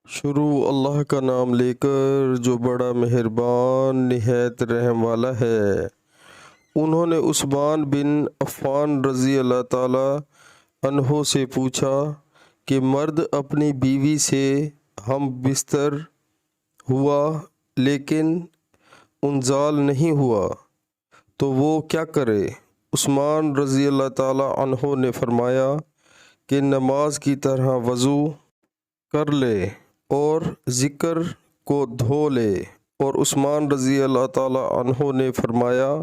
شروع اللہ کا نام لے کر جو بڑا مہربان نہایت رحم والا ہے۔ انہوں نے عثمان بن عفان رضی اللہ تعالی عنہ سے پوچھا کہ مرد اپنی بیوی سے ہم بستر ہوا لیکن انزال نہیں ہوا تو وہ کیا کرے؟ عثمان رضی اللہ تعالی عنہ نے فرمایا کہ نماز کی طرح وضو کر لے اور ذکر کو دھو لے۔ اور عثمان رضی اللہ تعالی عنہ نے فرمایا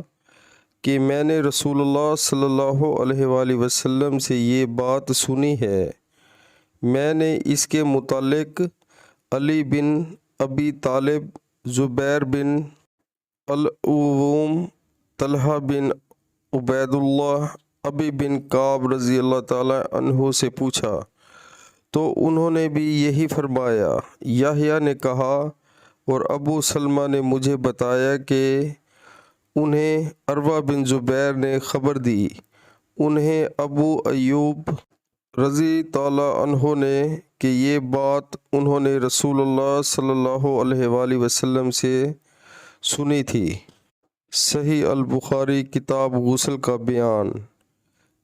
کہ میں نے رسول اللہ صلی اللہ علیہ وآلہ وسلم سے یہ بات سنی ہے۔ میں نے اس کے متعلق علی بن ابی طالب، زبیر بن العوام، طلحہ بن عبید اللہ، ابی بن کعب رضی اللہ تعالی عنہ سے پوچھا تو انہوں نے بھی یہی فرمایا۔ یحییٰ نے کہا اور ابو سلمہ نے مجھے بتایا کہ انہیں عروہ بن زبیر نے خبر دی، انہیں ابو ایوب رضی تعالی عنہ نے کہ یہ بات انہوں نے رسول اللہ صلی اللہ علیہ وآلہ وسلم سے سنی تھی۔ صحیح البخاری کتاب غسل کا بیان۔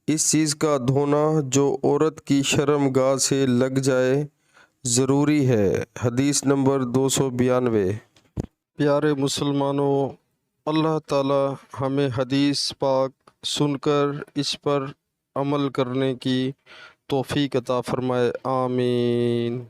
اس چیز کا دھونا جو عورت کی شرم گاہ سے لگ جائے ضروری ہے۔ حدیث نمبر 292۔ پیارے مسلمانوں، اللہ تعالی ہمیں حدیث پاک سن کر اس پر عمل کرنے کی توفیق عطا فرمائے، آمین۔